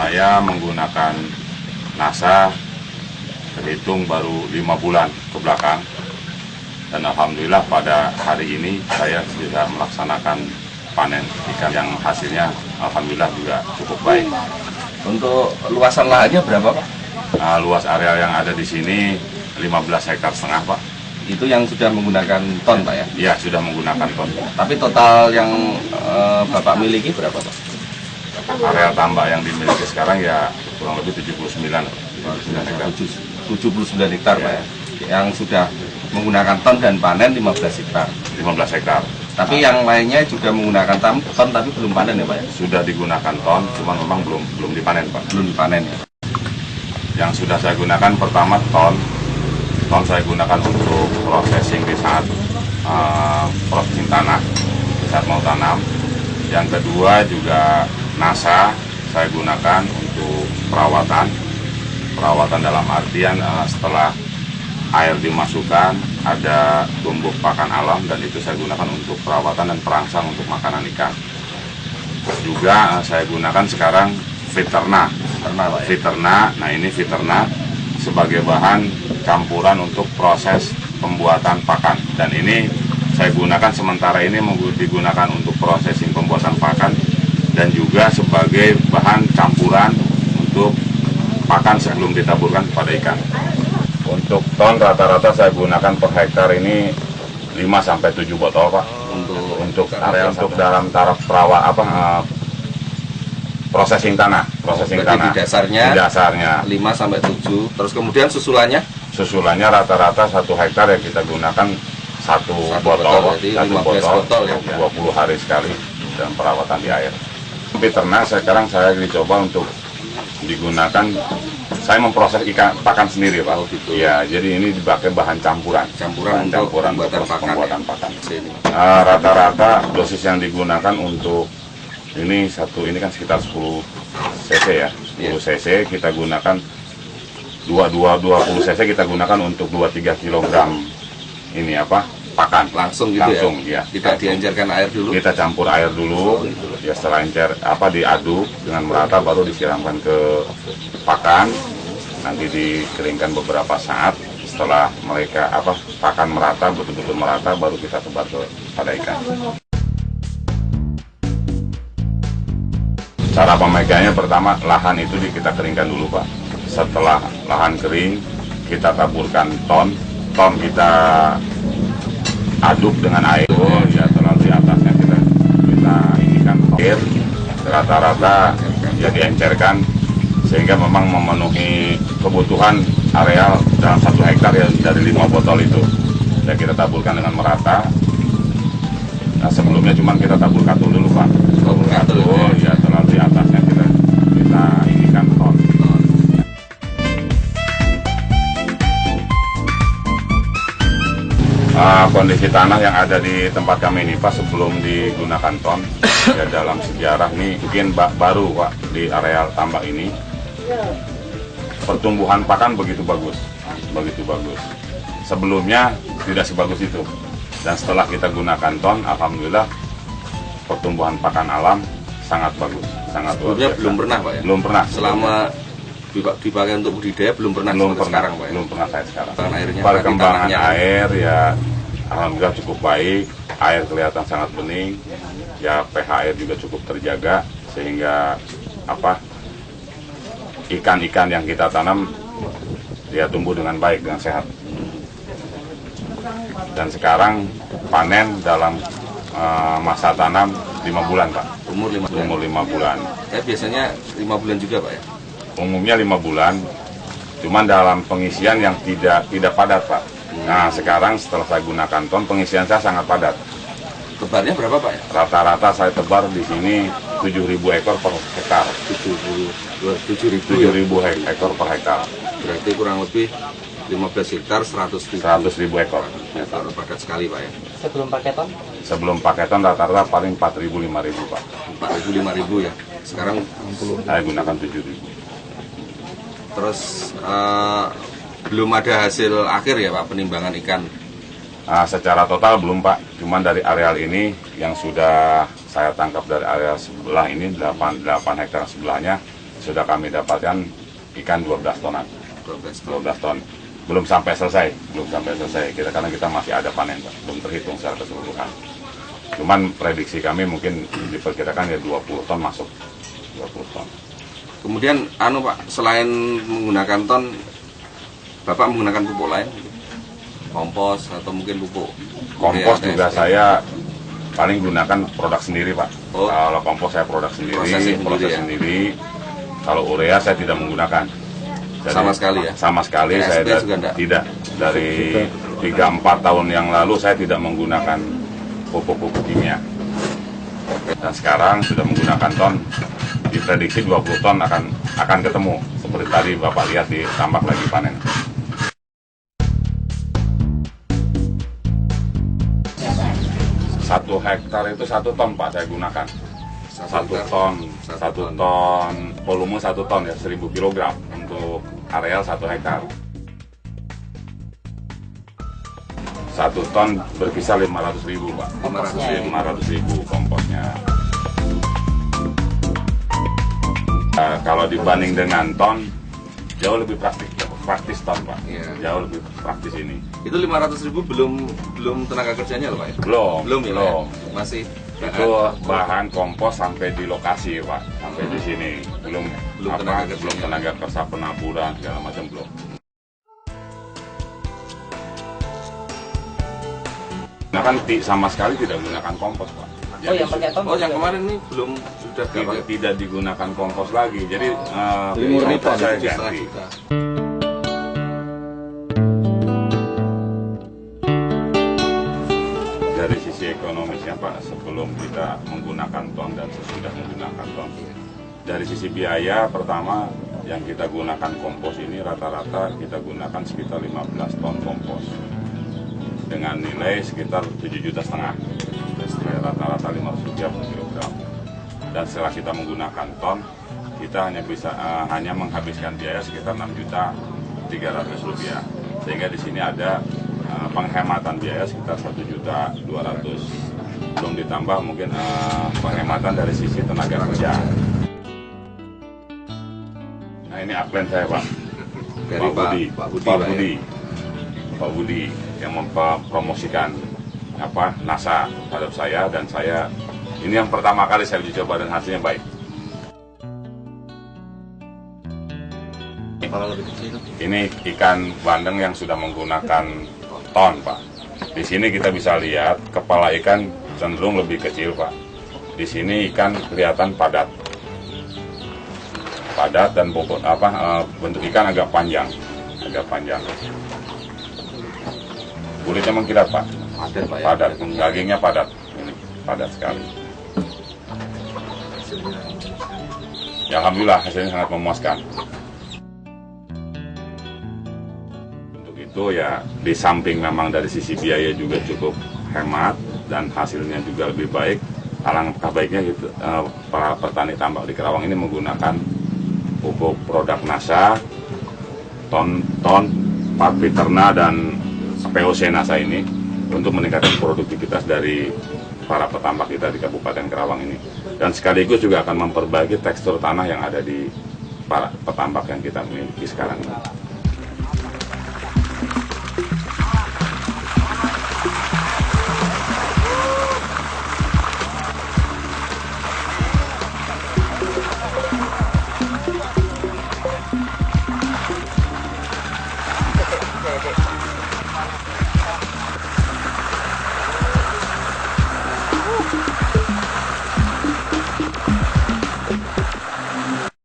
Saya menggunakan NASA terhitung baru 5 bulan ke belakang. Dan alhamdulillah pada hari ini saya sudah melaksanakan panen ikan yang hasilnya alhamdulillah juga cukup baik. Untuk luasan lahannya berapa, Pak? Luas areal yang ada di sini 15,5 hektar, Pak. Itu yang sudah menggunakan ton, Pak ya? Iya, sudah menggunakan ton. Tapi total yang Bapak miliki berapa, Pak? Areal tambak yang dimiliki sekarang ya kurang lebih 79 hektar. 79 hektar, Pak Ya. ya? Yang sudah menggunakan ton dan panen 15 hektar. 15 hektar. Tapi yang lainnya juga menggunakan ton tapi belum panen ya, Pak ya? Sudah digunakan ton, cuman memang belum dipanen, Pak. Belum dipanen ya? Yang sudah saya gunakan pertama ton saya gunakan untuk processing di saat processing tanah, di saat mau tanam. Yang kedua juga NASA saya gunakan untuk perawatan dalam artian setelah air dimasukkan ada tumbuk pakan alam, dan itu saya gunakan untuk perawatan dan perangsang untuk makanan ikan. Juga saya gunakan sekarang Viterna. Nah ini Viterna sebagai bahan campuran untuk proses pembuatan pakan, dan ini saya gunakan sementara ini digunakan untuk prosesing pembuatan pakan dan juga sebagai bahan campuran untuk pakan sebelum ditaburkan kepada ikan. Untuk ton rata-rata saya gunakan per hektar ini 5-7 botol, Pak. Untuk dalam taraf processing tanah. Di dasarnya 5-7. Terus kemudian susulannya? Susulannya rata-rata 1 hektar yang kita gunakan satu botol ya, 20 hari sekali dan perawatan di air. Peternak sekarang saya dicoba untuk digunakan, saya memproses ikan pakan sendiri, Pak. Gitu. Ya, jadi ini dipakai bahan campuran untuk pembuatan pakan. Rata-rata dosis yang digunakan untuk ini kan sekitar 10 cc ya. 10 cc kita gunakan 20 cc kita gunakan untuk 2-3 kg ini pakan langsung gitu ya. Tidak diencerkan air dulu. Kita campur air dulu. Ya setelah diaduk dengan merata baru disiramkan ke pakan. Nanti dikeringkan beberapa saat. Setelah mereka pakan merata, betul-betul merata, baru kita tebar pada ikan. Cara pemegangnya pertama lahan itu kita keringkan dulu, Pak. Setelah lahan kering, kita taburkan ton kita aduk dengan air. Ya, terus di atasnya kita inikan air. Rata-rata ya diencerkan sehingga memang memenuhi kebutuhan areal dalam 1 hektar ya dari 5 botol itu. Ya kita taburkan dengan merata. Nah sebelumnya cuma kita tabur katul dulu, Pak. Tabur katul. Ya, terus di atasnya kita inikan ton. Kondisi tanah yang ada di tempat kami ini, Pak, sebelum digunakan ton ya dalam sejarah ini mungkin baru, Pak, di areal tambak ini pertumbuhan pakan begitu bagus. Sebelumnya tidak sebagus itu, dan setelah kita gunakan ton, alhamdulillah pertumbuhan pakan alam sangat bagus, sangat luar biasa. Belum pernah, Pak ya? Belum pernah. Selama dipakai untuk budidaya belum pernah sekarang, Pak ya? Belum pernah saya sekarang. Perkembangan air ya alhamdulillah cukup baik, air kelihatan sangat bening, ya pH air juga cukup terjaga sehingga ikan-ikan yang kita tanam dia tumbuh dengan baik, dengan sehat. Dan sekarang panen dalam masa tanam 5 bulan, Pak. Umur 5 bulan. Biasanya 5 bulan juga, Pak ya? Umumnya 5 bulan, cuman dalam pengisian yang tidak padat, Pak. Nah sekarang setelah saya gunakan ton, pengisian saya sangat padat. Tebarnya berapa, Pak ya? Rata-rata saya tebar di sini 7.000 ekor per hektar. 7.000 ekor per hektar. Berarti kurang lebih 15 hektar 100.000 ekor. Padat sekali, Pak ya? Sebelum pakai ton rata-rata paling 4.000-5.000, Pak. 4.000-5.000 ya? Sekarang saya gunakan 7.000. Terus belum ada hasil akhir ya, Pak, penimbangan ikan? Secara total belum, Pak. Cuman dari areal ini yang sudah saya tangkap dari area sebelah ini 8 hektar sebelahnya sudah kami dapatkan ikan 12 tonan. 12 12 ton. Belum sampai selesai. Karena kita masih ada panen, Pak. Belum terhitung secara keseluruhan. Cuman prediksi kami mungkin diperkirakan ya 20 ton masuk. 20 ton. Kemudian Pak, selain menggunakan ton, Bapak menggunakan pupuk lain? Kompos atau mungkin pupuk? Kompos urea, juga TSP? saya paling gunakan produk sendiri, Pak. Oh. Kalau kompos saya produk sendiri, proses ya? sendiri. Kalau urea saya tidak menggunakan. Sama sekali ya? Sama sekali TSP saya juga enggak? tidak. Dari 3-4 tahun yang lalu saya tidak menggunakan pupuk-pupuk kimia. Dan sekarang sudah menggunakan ton, diprediksi 20 ton akan ketemu. Seperti tadi Bapak lihat di tambak lagi panen. Satu hektar itu 1 ton, Pak, saya gunakan. Satu ton, volume 1 ton ya, 1000 kg untuk areal 1 hektar. 1 ton berkisar 500.000, Pak. 500.000 komposnya. Kalau dibanding dengan ton, jauh lebih praktis ton, Pak. Iya. Jauh lebih praktis ini. Itu 500.000 belum tenaga kerjanya loh Pak ya? Belum. Ya, Pak, ya? Masih Itu bahan kompos sampai di lokasi, Pak, sampai di sini belum tenaga kerja penaburan segala macam belum. Nah kan sama sekali tidak menggunakan kompos, Pak. Oh, yang pakai ton? yang kemarin ini belum sudah tidak digunakan kompos lagi, jadi murni kompos saya 7,5 ganti. juta. Dari sisi ekonomisnya, Pak, sebelum kita menggunakan ton dan sesudah menggunakan ton, dari sisi biaya, pertama yang kita gunakan kompos ini rata-rata kita gunakan sekitar 15 ton kompos dengan nilai sekitar 7,5 juta, rata-rata 500 rupiah per kilogram. Dan setelah kita menggunakan ton, kita hanya menghabiskan biaya sekitar 6.300.000 rupiah, sehingga di sini ada penghematan biaya sekitar 1.200.000, belum ditambah mungkin penghematan dari sisi tenaga kerja. Nah ini upline saya, Pak. Dari Pak Budi yang mempromosikan NASA terhadap saya, dan saya ini yang pertama kali saya uji coba dan hasilnya baik. Ini ikan bandeng yang sudah menggunakan ton, Pak. Di sini kita bisa lihat kepala ikan cenderung lebih kecil, Pak. Di sini ikan kelihatan padat dan bobot bentuk ikan agak panjang. Kulitnya mengkilat, Pak. Padat, dagingnya padat. Ini padat sekali. Ya, alhamdulillah hasilnya sangat memuaskan. Itu ya, di samping memang dari sisi biaya juga cukup hemat dan hasilnya juga lebih baik. Alangkah baiknya gitu, para petani tambak di Kerawang ini menggunakan pupuk produk NASA, ton, Parviterna dan POC NASA ini untuk meningkatkan produktivitas dari para petambak kita di Kabupaten Kerawang ini, dan sekaligus juga akan memperbaiki tekstur tanah yang ada di para petambak yang kita miliki sekarang ini.